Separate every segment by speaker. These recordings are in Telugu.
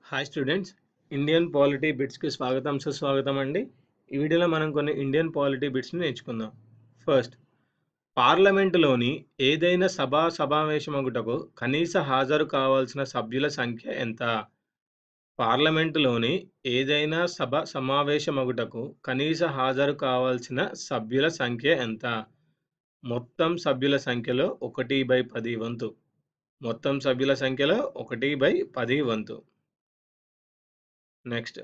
Speaker 1: హాయ్ స్టూడెంట్స్, ఇండియన్ పాలిటీ బిట్స్కి స్వాగతం సుస్వాగతం అండి. ఈ వీడియోలో మనం కొన్ని ఇండియన్ పాలిటీ బిట్స్ని నేర్చుకుందాం. ఫస్ట్, పార్లమెంటులోని ఏదైనా సమావేశమగుటకు కనీస హాజరు కావాల్సిన సభ్యుల సంఖ్య ఎంత? పార్లమెంటులోని ఏదైనా సమావేశమగుటకు కనీస హాజరు కావాల్సిన సభ్యుల సంఖ్య ఎంత? మొత్తం సభ్యుల సంఖ్యలో 1/10 వంతు. మొత్తం సభ్యుల సంఖ్యలో 1/10 వంతు. నెక్స్ట్,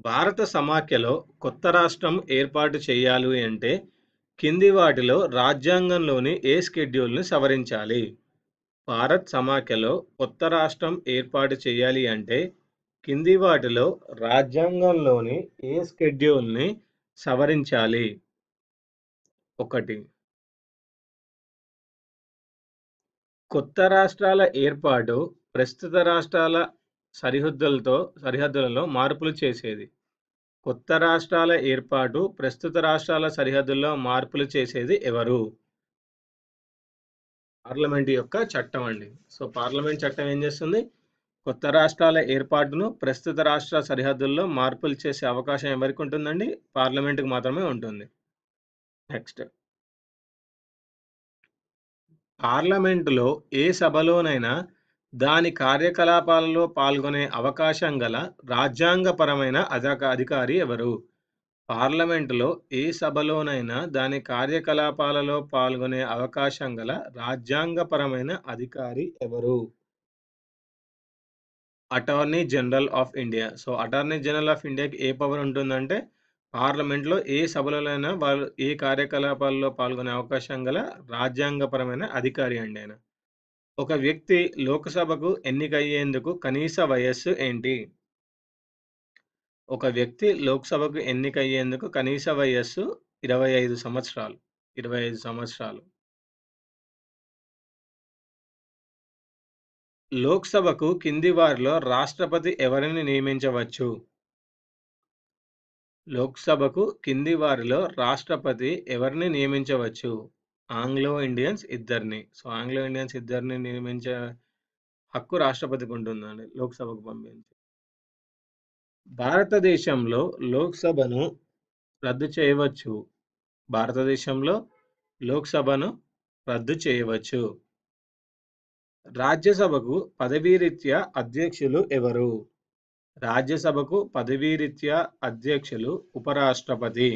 Speaker 1: భారత సమాఖ్యలో కొత్త రాష్ట్రం ఏర్పాటు చేయాలి అంటే కింది వాటిలో రాజ్యాంగంలోని ఏ షెడ్యూల్ని సవరించాలి? భారత్ సమాఖ్యలో కొత్త రాష్ట్రం ఏర్పాటు చేయాలి అంటే కింది వాటిలో రాజ్యాంగంలోని ఏ షెడ్యూల్ని సవరించాలి? 1. కొత్త రాష్ట్రాల ఏర్పాటు ప్రస్తుత రాష్ట్రాల సరిహద్దులలో మార్పులు చేసేది. కొత్త రాష్ట్రాల ఏర్పాటు ప్రస్తుత రాష్ట్రాల సరిహద్దుల్లో మార్పులు చేసేది ఎవరు? పార్లమెంట్ యొక్క చట్టం అండి. సో పార్లమెంట్ చట్టం ఏం చేస్తుంది? కొత్త రాష్ట్రాల ఏర్పాటును ప్రస్తుత రాష్ట్ర సరిహద్దుల్లో మార్పులు చేసే అవకాశం ఎవరికి ఉంటుందండి? పార్లమెంటుకు మాత్రమే ఉంటుంది. నెక్స్ట్, పార్లమెంటులో ఏ సభలోనైనా దాని కార్యకలాపాలలో పాల్గొనే అవకాశం గల రాజ్యాంగపరమైన అధికారి ఎవరు? పార్లమెంటులో ఏ సభలోనైనా దాని కార్యకలాపాలలో పాల్గొనే అవకాశం గల రాజ్యాంగపరమైన అధికారి ఎవరు? Attorney general of India. So attorney general of ఇండియాకి ఏ పవర్ ఉంటుందంటే పార్లమెంట్లో ఏ సభలోనైనా వాళ్ళు ఏ కార్యకలాపాల్లో పాల్గొనే అవకాశం గల రాజ్యాంగపరమైన అధికారి అండి ఆయన. ఒక వ్యక్తి లోక్సభకు ఎన్నికయ్యేందుకు కనీస వయస్సు ఏంటి? ఒక వ్యక్తి లోక్సభకు ఎన్నికయ్యేందుకు కనీస వయస్సు 25 సంవత్సరాలు. 25 సంవత్సరాలు. లోక్సభకు కింది వారిలో రాష్ట్రపతి ఎవరిని నియమించవచ్చు? లోక్సభకు కింది వారిలో రాష్ట్రపతి ఎవరిని నియమించవచ్చు? ఆంగ్లో ఇండియన్స్ ఇద్దరిని. సో ఆంగ్లో ఇండియన్స్ ఇద్దరిని నియమించే హక్కు రాష్ట్రపతికి ఉంటుందండి లోక్సభకు పంపించి. భారతదేశంలో లోక్సభను రద్దు చేయవచ్చు. భారతదేశంలో లోక్సభను రద్దు చేయవచ్చు. రాజ్యసభకు పదవీరీత్యా అధ్యక్షులు ఎవరు? రాజ్యసభకు పదవీరీత్యా అధ్యక్షులు ఉపరాష్ట్రపతి.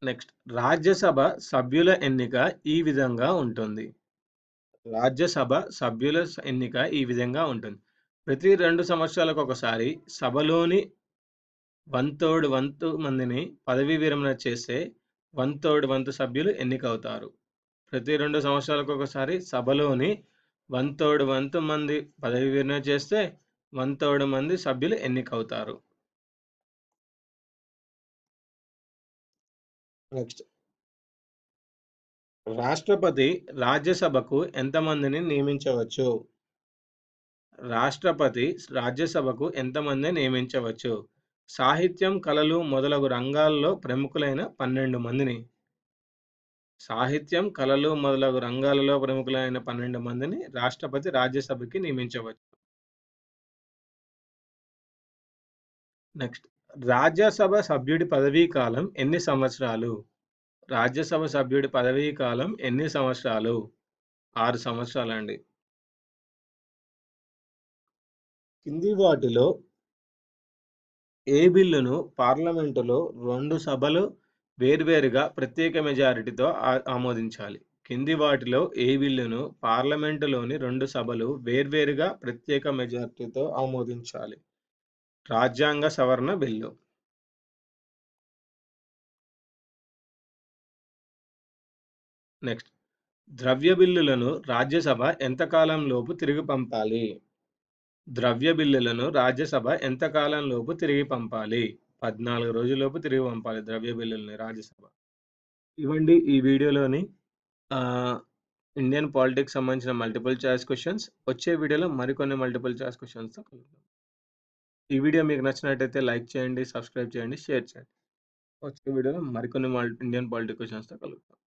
Speaker 1: నెక్స్ట్, రాజ్యసభ సభ్యుల ఎన్నిక ఈ విధంగా ఉంటుంది. రాజ్యసభ సభ్యుల ఎన్నిక ఈ విధంగా ఉంటుంది. ప్రతి 2 సంవత్సరాలకు ఒకసారి సభలోని 1/3 వంతు మందిని పదవీ విరమణ చేస్తే 1/3 వంతు సభ్యులు ఎన్నికవుతారు. ప్రతి 2 సంవత్సరాలకు ఒకసారి సభలోని 1/3 వంతు మంది పదవీ విరమణ చేస్తే 1/3 మంది సభ్యులు ఎన్నికవుతారు. నెక్స్ట్, రాష్ట్రపతి రాజ్యసభకు ఎంతమందిని నియమించవచ్చు? రాష్ట్రపతి రాజ్యసభకు ఎంతమందిని నియమించవచ్చు? సాహిత్యం, కళలు మొదలగు రంగాల్లో ప్రముఖులైన 12 మందిని. సాహిత్యం, కళలు మొదలగు రంగాలలో ప్రముఖులైన 12 మందిని రాష్ట్రపతి రాజ్యసభకి నియమించవచ్చు. నెక్స్ట్, రాజ్యసభ సభ్యుడి పదవీ కాలం ఎన్ని సంవత్సరాలు? రాజ్యసభ సభ్యుడి పదవీ కాలం ఎన్ని సంవత్సరాలు? 6 సంవత్సరాలండి. కింది వాటిలో ఏ బిల్లును పార్లమెంటులో 2 సభలు వేర్వేరుగా ప్రత్యేక మెజారిటీతో ఆమోదించాలి? కింది వాటిలో ఏ బిల్లును పార్లమెంటులోని 2 సభలు వేర్వేరుగా ప్రత్యేక మెజారిటీతో ఆమోదించాలి? రాజ్యాంగ సవరణ బిల్లు. నెక్స్ట్, ద్రవ్య బిల్లులను రాజ్యసభ ఎంతకాలంలోపు తిరిగి పంపాలి? ద్రవ్య బిల్లులను రాజ్యసభ ఎంతకాలంలోపు తిరిగి పంపాలి? 14 రోజుల్లోపు తిరిగి పంపాలి ద్రవ్య బిల్లుల్ని రాజ్యసభ. ఇవ్వండి ఈ వీడియోలోని ఇండియన్ పాలిటిక్స్ సంబంధించిన మల్టిపుల్ చాయిస్ క్వశ్చన్స్. వచ్చే వీడియోలో మరికొన్ని మల్టిపుల్ చాయిస్ క్వశ్చన్స్తో కలుద్దాం. ఈ వీడియో మీకు నచ్చినట్టయితే లైక్ చేయండి, సబ్స్క్రైబ్ చేయండి, షేర్ చేయండి. వచ్చే వీడియోలో మరికొన్ని ఇండియన్ పాలిటిక్స్ క్వశ్చన్స్తో కలుద్దాం.